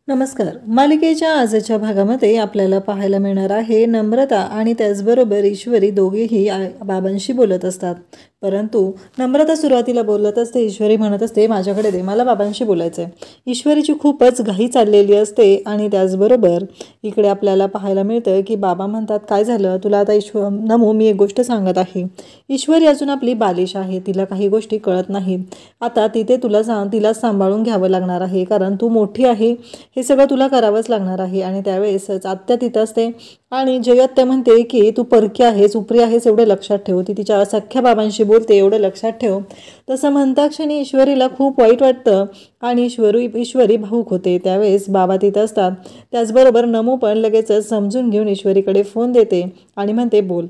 नमस्कार. मालिकेच्या आजच्या भागामध्ये आपल्याला पाहायला मिळणार आहे नम्रता आणि त्याचबरोबर ईश्वरी दोघेही बाबांशी बोलत असतात. परंतु नम्रता सुरुवातीला बोलत असते, ईश्वरी म्हणत असते माझ्याकडे दे, मला बाबांशी बोलायचं आहे. ईश्वरीची खूपच घाई चाललेली असते आणि त्याचबरोबर इकडे आपल्याला पाहायला मिळतं की बाबा म्हणतात काय झालं तुला आता नमू मी एक गोष्ट सांगत आहे. ईश्वरी अजून आपली बालिश आहे, तिला काही गोष्टी कळत नाहीत. आता तिथे तिला सांभाळून घ्यावं लागणार आहे, कारण तू मोठी आहे, हे सगळं तुला करावंच लागणार आहे. आणि त्यावेळेसच आत्या तिथं असते आणि जयत्या म्हणते की तू परकी आहेस, उपरी आहेस एवढं लक्षात ठेव. ती तिच्या सख्ख्या बाबांशी बोलते एवढं लक्षात ठेव. तसं म्हणता क्षणी ईश्वरीला खूप वाईट वाटतं आणि ईश्वरी भावूक होते. त्यावेळेस बाबा तिथं असतात. त्याचबरोबर नमू पण लगेचच समजून घेऊन ईश्वरीकडे फोन देते आणि म्हणते बोल.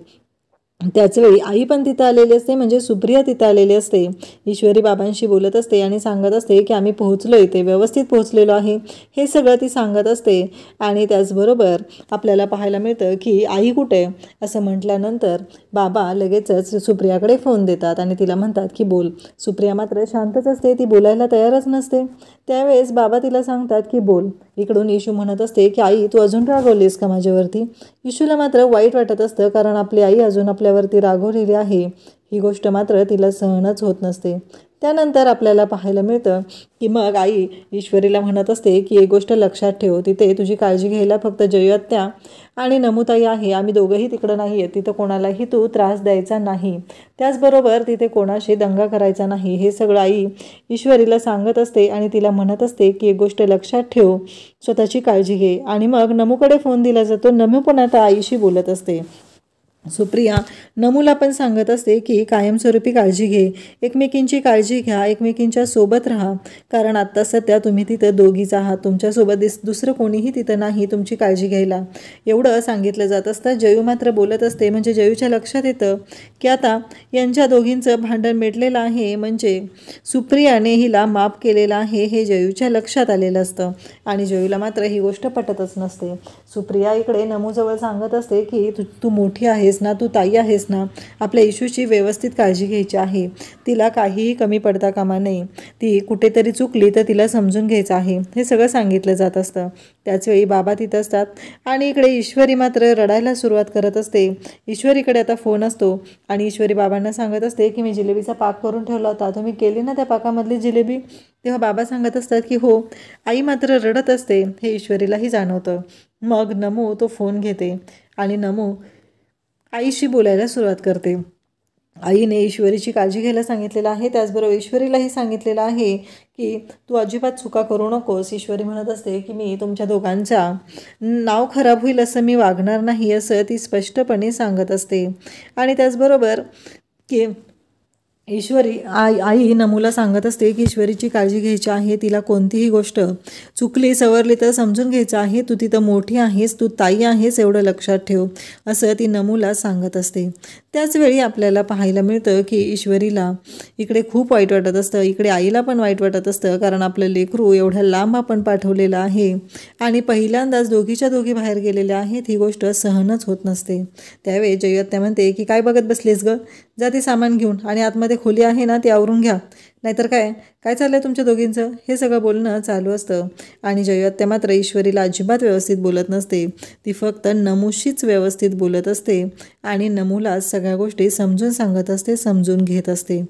त्याचवेळी आई पण तिथं आलेली असते, म्हणजे सुप्रिया तिथं आलेली असते. ईश्वरी बाबांशी बोलत असते आणि सांगत असते की आम्ही पोहोचलो, इथे व्यवस्थित पोहोचलेलो आहे, हे सगळं ती सांगत असते. आणि त्याचबरोबर आपल्याला पाहायला मिळतं की आई कुठे असं म्हटल्यानंतर बाबा लगेचच सुप्रियाकडे फोन देतात आणि तिला म्हणतात की बोल. सुप्रिया मात्र शांतच असते, ती बोलायला तयारच नसते. त्यावेळेस बाबा तिला सांगतात की बोल. इकडून इशू म्हणत असते की आई तू अजून रागवलीस का माझ्यावरती. इशूला मात्र वाईट वाटत असतं, कारण आपली आई अजून आपल्यावरती रागवलेली आहे, ही गोष्ट मात्र तिला सहनच होत नसते. त्यानंतर आपल्याला पाहायला मिळतं की मग आई ईश्वरीला म्हणत असते की एक गोष्ट लक्षात ठेव, तिथे तुझी काळजी घ्यायला फक्त जयत्या आणि नमुताई आहे, आम्ही दोघंही तिकडं नाही आहे, तिथं कोणालाही तू त्रास द्यायचा नाही, त्याचबरोबर तिथे कोणाशी दंगा करायचा नाही, हे सगळं आई ईश्वरीला सांगत असते. आणि तिला म्हणत असते की एक गोष्ट लक्षात ठेव, स्वतःची काळजी घे. आणि मग नमूकडे फोन दिला जातो. नमू पण आता आईशी बोलत असते. सुप्रिया नमूला पण सांगत असते की कायमस्वरूपी काळजी घे, एकमेकींची काळजी घ्या, एकमेकींच्या सोबत राहा, कारण आत्ता सध्या तुम्ही तिथं दोघीच आहात, तुमच्यासोबत दुसरं कोणीही तिथं नाही तुमची काळजी घ्यायला, एवढं सांगितलं जात असतं. जयू मात्र बोलत असते, म्हणजे जयूच्या लक्षात येतं की आता यांच्या दोघींचं भांडण मिटलेलं आहे, म्हणजे सुप्रियाने हिला माफ केलेलं आहे, हे जयूच्या लक्षात आलेलं असतं. आणि जयूला मात्र ही गोष्ट पटतच नसते. सुप्रिया इकडे नमूजवळ सांगत असते की तू मोठी आहेस ना, तू ताई आहेस ना, आपल्या इशूची व्यवस्थित काळजी घ्यायची आहे, तिला काहीही कमी पडता कामा नये, ती कुठेतरी चुकली तर तिला समजून घ्यायचं आहे, हे सगळं सांगितलं जात असतं. त्याचवेळी बाबा तिथं असतात आणि इकडे ईश्वरी मात्र रडायला सुरुवात करत असते. ईश्वरीकडे आता फोन असतो आणि ईश्वरी बाबांना सांगत असते की मी जिलेबीचा पाक करून ठेवला होता, तुम्ही केली ना त्या पाकामधली जिलेबी. तेव्हा बाबा सांगत असतात की हो. आई मात्र रडत असते, हे ईश्वरीलाही जाणवतं. मग नमू तो फोन घेते आणि नमू आईशी बोलायला सुरुवात करते. आईने ईश्वरीची काळजी घ्यायला सांगितलेलं आहे, त्याचबरोबर ईश्वरीलाही सांगितलेलं आहे की तू अजिबात चुका करू नकोस. ईश्वरी म्हणत असते की मी तुमच्या दोघांचा नाव खराब होईल असं मी वागणार नाही, असं ती स्पष्टपणे सांगत असते. आणि त्याचबरोबर की आई नमूला सांगत असते की ईश्वरीची काळजी घ्यायची आहे, तिला कोणतीही गोष्ट चुकली सवरली तर समजून घ्यायचं आहे, तू तिथं मोठी आहेस, तू ताई आहेस एवढं लक्षात ठेव, असं ती नमूला सांगत असते. त्याचवेळी आपल्याला पाहायला मिळतं की ईश्वरीला इकडे खूप वाईट वाटत असतं, इकडे आईला पण वाईट वाटत असतं, कारण आपलं लेकरू एवढ्या लांब आपण पाठवलेलं आहे आणि पहिल्यांदाच दोघीच्या दोघी बाहेर गेलेल्या आहेत, ही गोष्ट सहनच होत नसते. त्यावेळी जयत्या म्हणते की काय बघत बसलीस ग, जा ते सामान घेऊन आणि आतमध्ये खोली आहे ना ती आवरून घ्या, नाहीतर काय चाललंय तुमच्या दोघींचं, हे सगळं बोलणं चालू असतं. आणि जयत्या मात्र ईश्वरीला अजिबात व्यवस्थित बोलत नसते, ती फक्त नमूशीच व्यवस्थित बोलत असते आणि नमूला सगळ्या गोष्टी समजून सांगत असते, समजून घेत असते.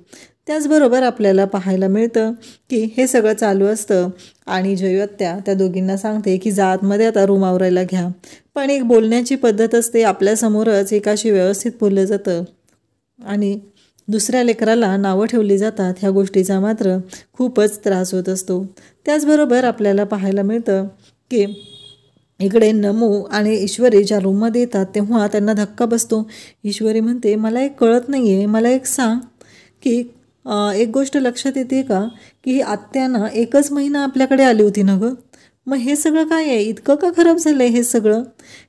त्याचबरोबर आपल्याला पाहायला मिळतं की हे सगळं चालू असतं आणि जयत्या त्या दोघींना सांगते की जा आतमध्ये आता रूम आवरायला घ्या. पण एक बोलण्याची पद्धत असते, आपल्यासमोरच एकाशी व्यवस्थित बोललं जातं आणि दुसऱ्या लेकराला नावं ठेवली जातात, ह्या गोष्टीचा मात्र खूपच त्रास होत असतो. त्याचबरोबर आपल्याला पाहायला मिळतं की इकडे नमू आणि ईश्वरी ज्या रूममध्ये येतात तेव्हा त्यांना धक्का बसतो. ईश्वरी म्हणते मला एक कळत नाही आहे, मला एक सांग की एक गोष्ट लक्षात येते का की ही आत्यानं 1च महिना आपल्याकडे आली होती ना गं, मग हे सगळं काय आहे, इतकं का खराब झालं आहे हे सगळं,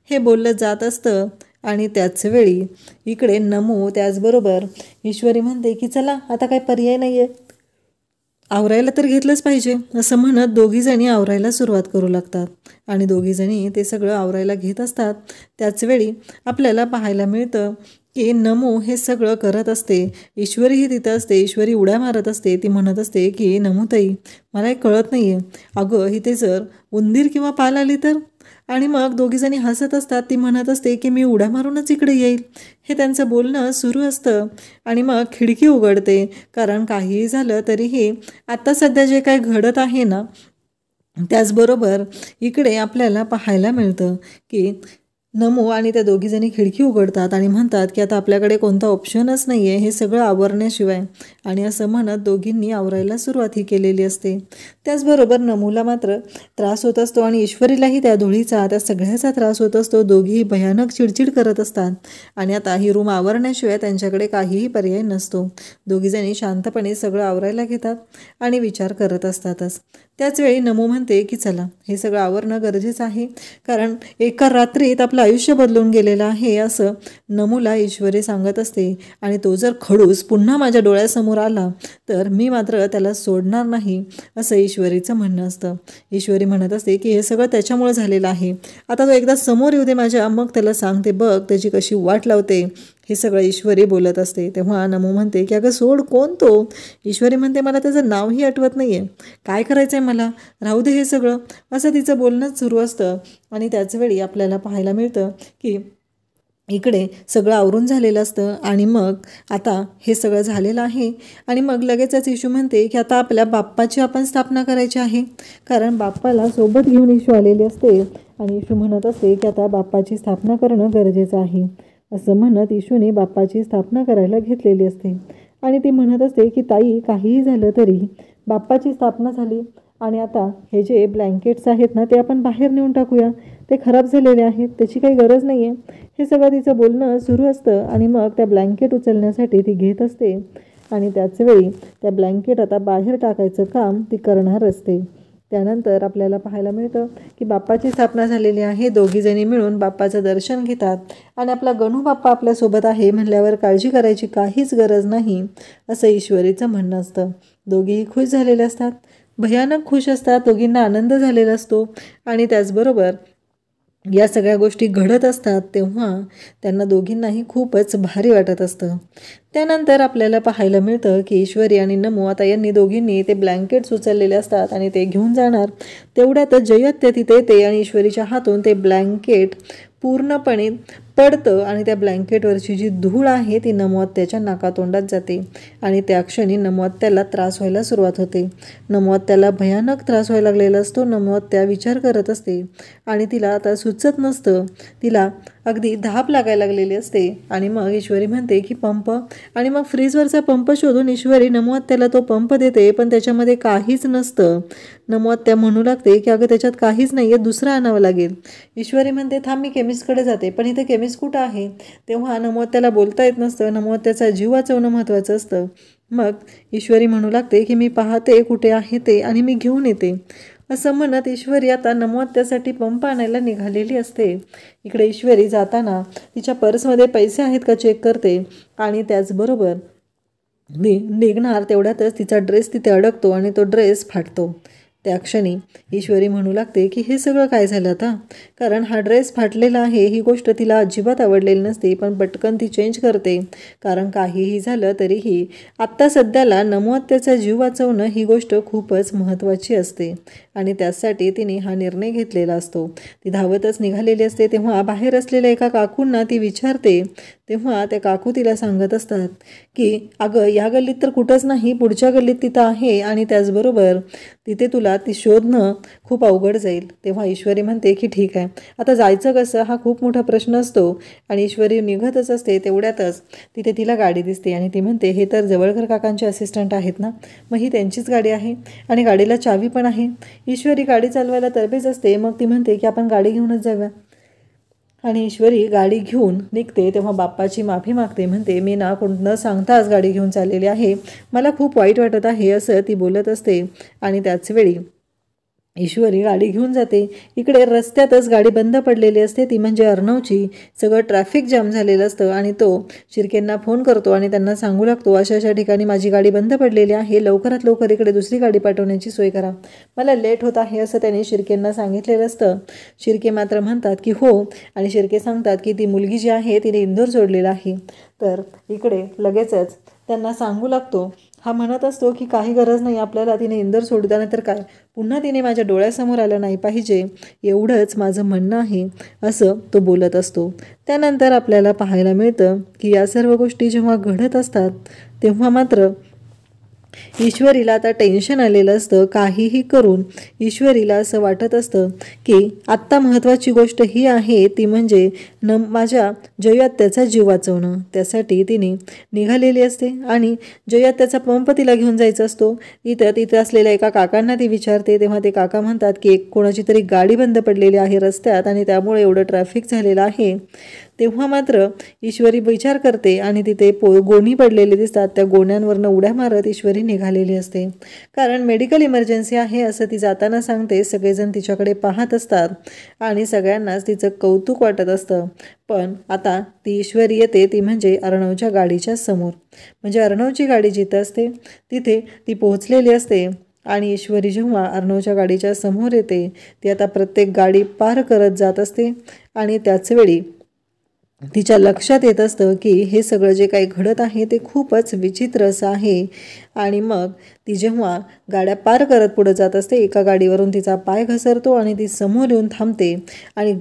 हे बोललं जात असतं. आणि त्याचवेळी इकडे नमू त्याचबरोबर ईश्वरी म्हणते की चला आता काही पर्याय नाही आहे, आवरायला तर घेतलंच पाहिजे असं म्हणत दोघीजणी आवरायला सुरुवात करू लागतात आणि दोघीजणी ते सगळं आवरायला घेत असतात. त्याचवेळी आपल्याला पाहायला मिळतं की नमू हे सगळं करत असते. ईश्वरीही तिथं असते. ईश्वरी उड्या मारत असते. ती म्हणत असते की नमूताई, मला एक कळत नाही आहे, अगं इथे जर उंदीर किंवा पाल आली तर. आणि मग दोघीजणी हसत असतात. ती म्हणत असते की मी उड्या मारूनच इकडे येईल. हे त्यांचं बोलणं सुरू असतं आणि मग खिडकी उघडते, कारण काहीही झालं तरीही आता सध्या जे काय घडत आहे ना, त्याचबरोबर इकडे आपल्याला पाहायला मिळतं की नमू आणि त्या दोघीजणी खिडकी उघडतात आणि म्हणतात की आता आपल्याकडे कोणता ऑप्शनच नाही आहे हे सगळं आवरण्याशिवाय. आणि असं म्हणत दोघींनी आवरायला सुरुवात ही केलेली असते. त्याचबरोबर नमूला मात्र त्रास होत असतो आणि ईश्वरीलाही त्या धुळीचा, त्या सगळ्याचा त्रास होत असतो. दोघीही भयानक चिडचिड करत असतात आणि आता ही रूम आवरण्याशिवाय त्यांच्याकडे काहीही पर्याय नसतो. दोघीजणी शांतपणे सगळं आवरायला घेतात आणि विचार करत असतातच. त्याचवेळी नमू म्हणते की चला हे सगळं आवरणं गरजेचं आहे, कारण एका रात्रीत आपलं आयुष्य बदलून गेलेलं आहे असं नमूला ईश्वरी सांगत असते. आणि तो जर खडूस पुन्हा माझ्या डोळ्यासमोर आला तर मी मात्र त्याला सोडणार नाही असं ईश्वरीचं म्हणणं असतं. ईश्वरी म्हणत असते की हे सगळं त्याच्यामुळे झालेलं आहे, आता तो एकदा समोर येऊ दे माझ्या, मग त्याला सांगते बघ त्याची कशी वाट लावते. हे सगळं ईश्वरी बोलत असते. तेव्हा नमू म्हणते की अगं सोड, कोण तो? ईश्वरी म्हणते मला त्याचं नावही आठवत नाही आहे, काय करायचं आहे मला, राहू दे हे सगळं, असं तिचं बोलणंच सुरू असतं. आणि त्याचवेळी आपल्याला पाहायला मिळतं की इकडे सगळं आवरून झालेलं असतं आणि मग आता हे सगळं झालेलं आहे. आणि मग लगेचच इशू म्हणते की आता आपल्या बाप्पाची आपण स्थापना करायची आहे, कारण बाप्पाला सोबत घेऊन इशू आलेली असते. आणि इशू म्हणत असते की आता बाप्पाची स्थापना करणं गरजेचं आहे. असं म्हणत इशूने बाप्पाची स्थापना करायला घेतलेली असते. आणि ती म्हणत असते की ताई, काहीही झालं तरी बाप्पाची स्थापना झाली आणि आता हे जे ब्लँकेट्स आहेत ना, ते आपण बाहेर नेऊन टाकूया, ते खराब झालेले आहेत, त्याची काही गरज नाही आहे. हे सगळं तिचं बोलणं सुरू असतं. आणि मग त्या ब्लँकेट उचलण्यासाठी ती घेत असते आणि त्याचवेळी त्या ब्लँकेट आता बाहेर टाकायचं काम ती करणार असते. त्यानंतर आपल्याला पाहायला मिळतं की बाप्पाची स्थापना झालेली आहे. दोघीजणी मिळून बाप्पाचं दर्शन घेतात आणि आपला गणू बाप्पा आपल्यासोबत आहे म्हणल्यावर काळजी करायची काहीच गरज नाही असं ईश्वरीचं म्हणणं असतं. दोघीही खुश झालेले असतात, भयानक खुश असतात, दोघींना आनंद झालेला असतो. आणि त्याचबरोबर या सगळ्या गोष्टी घडत असतात तेव्हा त्यांना दोघींनाही खूपच भारी वाटत असतं. त्यानंतर आपल्याला पाहायला मिळतं की ईश्वरी आणि नमू आता यांनी दोघींनी ते ब्लँकेट्स उचललेले असतात आणि ते घेऊन जाणार. तेवढ्यातच जयत्य तिथे येते आणि ईश्वरीच्या हातून ते ब्लँकेट पूर्णपणे पडतं आणि त्या ब्लँकेटवरची जी धूळ आहे ती नमोत्याच्या नाकातोंडात जाते. आणि त्या क्षणी नमोत्याला त्रास व्हायला सुरुवात होते. नमोत्याला भयानक त्रास व्हायला लागलेला असतो. नमोत्या विचार करत असते आणि तिला आता सुचत नसतं, तिला अगदी धाप लागायला लागलेली असते. आणि मग ईश्वरी म्हणते की पंप, आणि मग फ्रीजवरचा पंप शोधून ईश्वरी नमोत्याला तो पंप देते, पण त्याच्यामध्ये काहीच नसतं. नमोत्या म्हणू लागते की अगं त्याच्यात काहीच नाही आहे, दुसरं आणावं लागेल. ईश्वरी म्हणते थांब मी केमिस्टकडे जाते, पण इथे केमिस्ट कुठं आहे? तेव्हा नमोत्याला बोलता येत नसतं. नमोत्याचा जीव वाचवणं महत्त्वाचं असतं. मग ईश्वरी म्हणू लागते की मी पाहते कुठे आहे ते आणि मी घेऊन येते. असं म्हणत ईश्वरी आता नमोत्यासाठी पंप आणायला निघालेली असते. इकडे ईश्वरी जाताना तिच्या पर्समध्ये पैसे आहेत का चेक करते आणि त्याचबरोबर निघणार तेवढ्यातच तिचा ड्रेस तिथे अडकतो आणि तो ड्रेस फाटतो. त्या क्षणी ईश्वरी म्हणू लागते की हे सगळं काय झालं आता, कारण हा ड्रेस फाटलेला आहे ही गोष्ट तिला अजिबात आवडलेली नसते. पण पटकन ती चेंज करते, कारण काहीही झालं तरीही आत्ता सध्याला नमोत्याचा जीव वाचवणं ही गोष्ट खूपच महत्त्वाची असते आणि त्यासाठी तिने हा निर्णय घेतलेला असतो. ती धावतच निघालेली असते. तेव्हा बाहेर असलेल्या एका काकूंना ती विचारते. तेव्हा त्या काकू तिला सांगत असतात की अगं या गल्लीत तर कुठंच नाही, पुढच्या गल्लीत तिथं आहे आणि त्याचबरोबर तिथे तुला ती शोधणं खूप अवघड जाईल. तेव्हा ईश्वरी म्हणते की ठीक आहे, आता जायचं कसं हा खूप मोठा प्रश्न असतो. आणि ईश्वरी निघतच असते. तेवढ्यातच तिथे तिला गाडी दिसते आणि ती म्हणते हे तर जवळकर काकांचे असिस्टंट आहेत ना, मग ही त्यांचीच गाडी आहे आणि गाडीला चावी पण आहे. ईश्वरी गाडी चालवायला तरबेज असते. मग ती म्हणते की आपण गाडी घेऊनच जाऊया. आणि ईश्वरी गाडी घेऊन निघते. तेव्हा बाप्पाची माफी मागते, म्हणते मी ना न सांगताच गाडी घेऊन चाललेली आहे, मला खूप वाईट वाटत आहे असं ती बोलत असते. आणि त्याचवेळी ईश्वरी गाडी घेऊन जाते. इकडे रस्त्यातच गाडी बंद पडलेली असते, ती म्हणजे अर्णवची. सगळं ट्रॅफिक जाम झालेलं असतं आणि तो शिर्केंना फोन करतो आणि त्यांना सांगू लागतो, अशा अशा ठिकाणी माझी गाडी बंद पडलेली आहे, लवकरात लवकर इकडे दुसरी गाडी पाठवण्याची सोय करा, मला लेट होत आहे असं त्याने शिर्केंना सांगितलेलं असतं. शिर्के मात्र म्हणतात की हो, आणि शिर्के सांगतात की ती मुलगी जी आहे तिने इंदोर सोडलेला आहे. तर इकडे लगेचच त्यांना सांगू लागतो. हा म्हणत असतो की काही गरज नाही आपल्याला, तिने इंदोर सोडू द्या, तर काय पुन्हा तिने माझ्या डोळ्यासमोर आलं नाही पाहिजे, एवढंच माझं म्हणणं आहे, असं तो बोलत असतो. त्यानंतर आपल्याला पाहायला मिळतं की या सर्व गोष्टी जेव्हा घडत असतात तेव्हा मात्र ईश्वरीला आता टेन्शन आलेलं असतं. काहीही करून ईश्वरीला असं वाटत असतं की आत्ता महत्त्वाची गोष्ट ही आहे, ती म्हणजे माझ्या जयात्याचा जीव वाचवणं. त्यासाठी तिने निघालेली असते आणि जयात्याचा पंप तिला घेऊन जायचा असतो. तिथं असलेल्या एका काकांना ती विचारते, तेव्हा ते काका म्हणतात की कोणाची तरी गाडी बंद पडलेली आहे रस्त्यात आणि त्यामुळे एवढं ट्रॅफिक झालेलं आहे. तेव्हा मात्र ईश्वरी विचार करते आणि तिथे गोणी पडलेले दिसतात. त्या गोण्यांवरनं उड्या मारत ईश्वरी निघालेली असते, कारण मेडिकल इमर्जन्सी आहे असं ती जाताना सांगते. सगळेजण तिच्याकडे पाहत असतात आणि सगळ्यांनाच तिचं कौतुक वाटत असतं. पण आता ती ईश्वरी येते, ती म्हणजे अर्णवच्या गाडीच्या समोर. म्हणजे अर्णवची गाडी जिथं असते तिथे ती पोहोचलेली असते आणि ईश्वरी जेव्हा अर्णवच्या गाडीच्या समोर येते, ती आता प्रत्येक गाडी पार करत जात असते आणि त्याचवेळी तिच्या लक्षात येत असतं की हे सगळं जे काही घडत आहे ते खूपच विचित्र असं आहे. आणि मग ती जेव्हा गाड्या पार करत पुढे जात असते, एका गाडीवरून तिचा पाय घसरतो आणि ती समोर येऊन थांबते आणि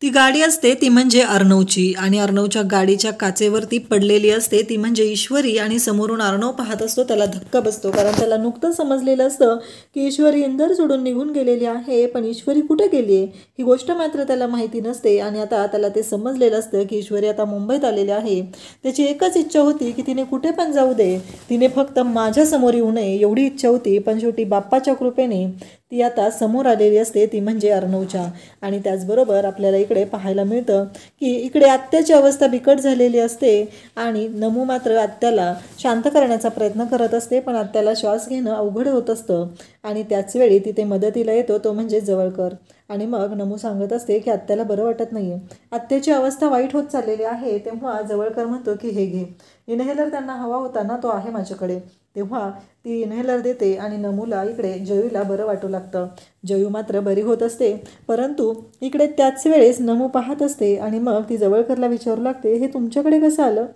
ती गाडी असते ती म्हणजे अर्णवची आणि अर्णवच्या गाडीच्या काचेवरती पडलेली असते ती म्हणजे ईश्वरी. आणि समोरून अर्णव पाहत असतो, त्याला धक्का बसतो, कारण त्याला नुकतंच समजलेलं असतं की ईश्वरी इंदोर सोडून निघून गेलेली आहे, पण ईश्वरी कुठे गेली आहे ही गोष्ट मात्र त्याला माहिती नसते. आणि आता त्याला ते समजलेलं असतं की ईश्वरी आता मुंबईत आलेली आहे. त्याची एकच इच्छा होती की तिने कुठे पण जाऊ दे, तिने फक्त माझ्यासमोर येऊ नये, एवढी इच्छा होती. पण शेवटी बाप्पाच्या कृपेने ती आता समोर आलेली असते, ती म्हणजे अर्णवच्या. आणि त्याचबरोबर आपल्याला इकडे पाहायला मिळतं की इकडे आत्याची अवस्था बिकट झालेली असते आणि नमू मात्र आत्याला शांत करण्याचा प्रयत्न करत असते, पण आत्याला श्वास घेणं अवघड होत असतं. आणि त्याचवेळी तिथे मदतीला येतो तो म्हणजे जवळकर. आणि मग नमू सांगत असते की आत्याला बरं वाटत नाही आहे, आत्याची अवस्था वाईट होत चाललेली आहे. तेव्हा जवळकर म्हणतो की हे घे, इनहेलर त्यांना हवा होता ना, तो आहे माझ्याकडे. तेव्हा ती इनहेलर देते आणि नमूला इकडे जयूला बरं वाटू लागतं. जयू मात्र बरी होत असते, परंतु इकडे त्याच वेळेस नमू पाहत असते आणि मग ती जवळकरला विचारू लागते, हे तुमच्याकडे कसं आलं?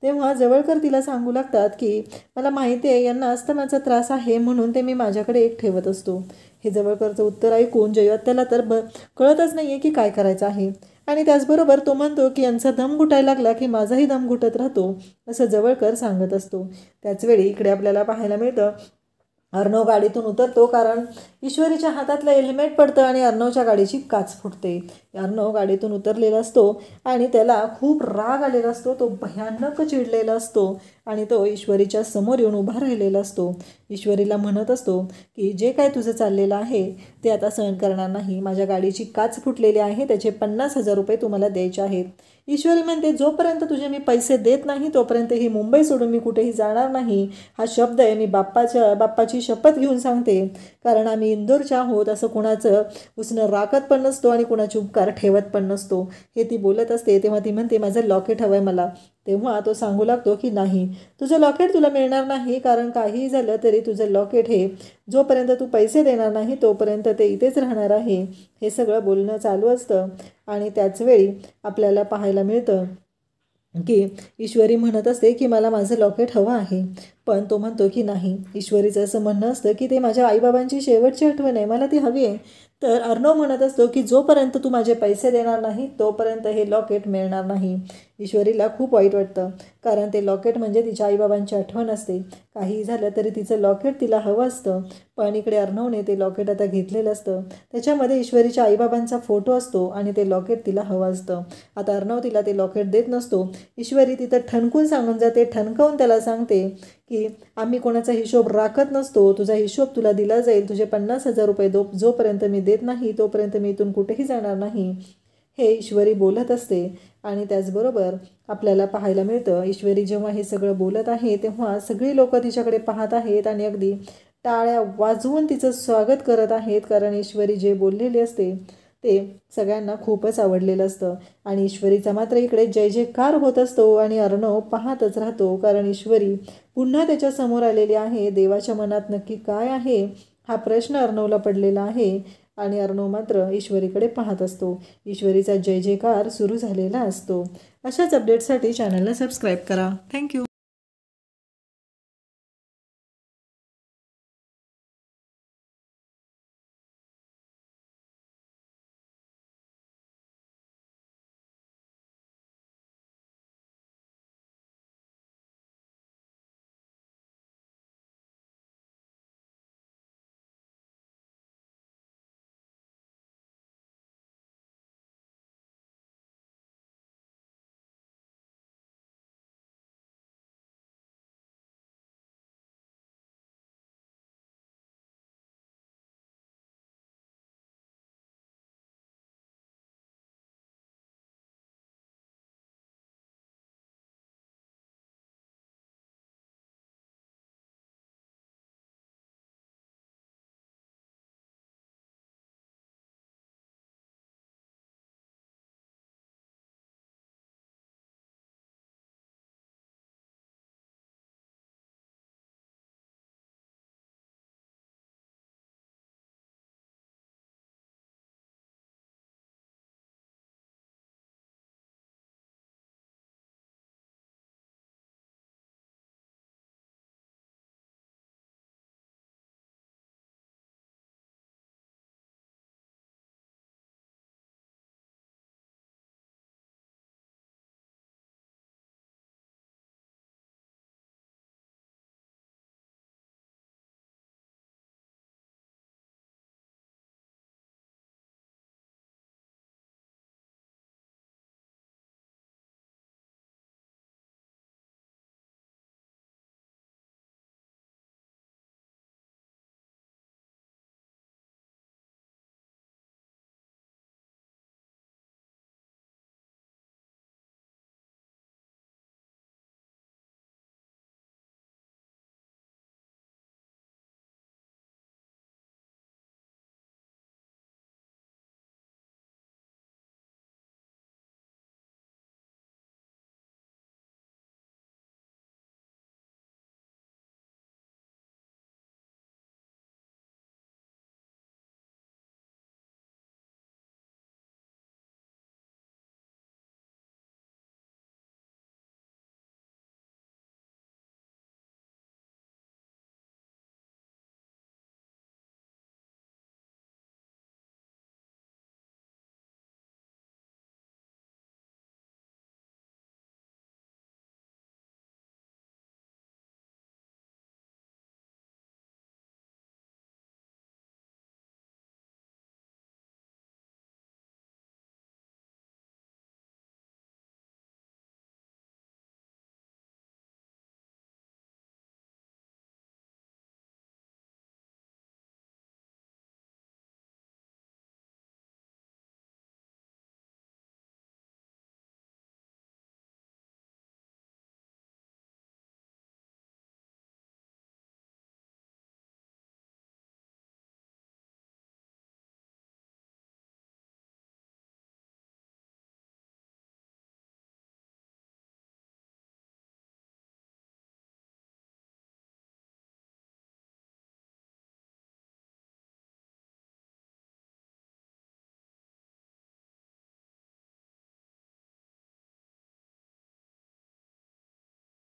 तेव्हा जवळकर तिला सांगू लागतात की मला माहिती आहे यांना अस्थमाचा त्रास आहे, म्हणून ते मी माझ्याकडे एक ठेवत असतो. हे जवळकरचं उत्तर ऐकून जयू त्याला तर कळतच नाही आहे की काय करायचं आहे. आणि त्याचबरोबर तो म्हणतो की यांचा दम घुटायला लागला की माझाही दम घुटत राहतो, असं जवळकर सांगत असतो. त्याचवेळी इकडे आपल्याला पाहायला मिळतं अर्णव गाडीतून उतरतो, कारण ईश्वरीच्या हातातलं हेल्मेट पडतं आणि अर्णवच्या गाडीची काच फुटते. अर्णव गाडीतून उतरलेला असतो आणि त्याला खूप राग आलेला असतो, तो भयानक चिडलेला असतो आणि तो ईश्वरीच्या समोर येऊन उभा राहिलेला असतो. ईश्वरीला म्हणत असतो की जे काय तुझं चाललेलं आहे ते आता सहन करणार नाही, माझ्या गाडीची काच फुटलेली आहे, त्याचे 50,000 रुपये तुम्हाला द्यायचे आहेत. ईश्वरी म्हणते जोपर्यंत तुझे मी पैसे देत नाही तोपर्यंत ही मुंबई सोडून मी कुठेही जाणार नाही, हा शब्द आहे, मी बाप्पाची शपथ घेऊन सांगते, कारण आम्ही इंदोरच्या आहोत, असं कुणाचं उसणं राखत पण नसतो आणि कुणाची उपकार ठेवत पण नसतो. हे ती बोलत असते तेव्हा ती म्हणते माझं लॉकेट हवं आहे मला. तेव्हा तो सांगू लागतो की नाही, तुझं लॉकेट तुला मिळणार नाही, कारण काहीही झालं तरी तुझं लॉकेट हे जोपर्यंत तू पैसे देणार नाही तोपर्यंत ते इथेच राहणार आहे. हे सगळं बोलणं चालू असतं आणि त्याचवेळी आपल्याला पाहायला मिळतं की ईश्वरी म्हणत असते की मला माझं लॉकेट हवं आहे, पण तो म्हणतो की नाही. ईश्वरीचं असं म्हणणं असतं की ते माझ्या आईबाबांची शेवटची आठवण आहे, मला ती हवी आहे. तर अर्णव म्हणत असतो की जोपर्यंत तू माझे पैसे देणार नाही तोपर्यंत हे लॉकेट मिळणार नाही. ईश्वरीला खूप वाईट वाटतं, कारण ते लॉकेट म्हणजे तिच्या आईबाबांची आठवण असते. काही झालं तरी तिचं लॉकेट तिला हवं असतं, पण इकडे अर्णवने ते लॉकेट आता घेतलेलं असतं, त्याच्यामध्ये ईश्वरीच्या आईबाबांचा फोटो असतो आणि ते लॉकेट तिला हवं असतं. आता अर्णव तिला ते लॉकेट देत नसतो. ईश्वरी तिथं ठणकून सांगून जाते, ठणकावून त्याला सांगते की आम्ही कोणाचा हिशोब राखत नसतो, तुझा हिशोब तुला दिला जाईल, तुझे 50,000 रुपये जोपर्यंत मी देत नाही तोपर्यंत मी इथून कुठेही जाणार नाही, हे ईश्वरी बोलत असते. आणि त्याचबरोबर आपल्याला पाहायला मिळतं ईश्वरी जेव्हा हे सगळं बोलत आहे तेव्हा सगळी लोक तिच्याकडे पाहत आहेत आणि अगदी टाळ्या वाजवून तिचं स्वागत करत आहेत, कारण ईश्वरी जे बोललेले असते ते सगळ्यांना खूपच आवडलेलं असतं. आणि ईश्वरीचा मात्र इकडे जय जयकार होत असतो आणि अर्णव पाहतच राहतो, कारण ईश्वरी पुन्हा त्याच्या समोर आलेली आहे. देवाच्या मनात नक्की काय आहे हा प्रश्न अर्णवला पडलेला आहे आणि अर्णव मात्र ईश्वरीकडे पाहत असतो. ईश्वरीचा जय जयकार सुरू झालेला असतो. अशाच अपडेटसाठी चॅनलला सबस्क्राईब करा. थँक्यू.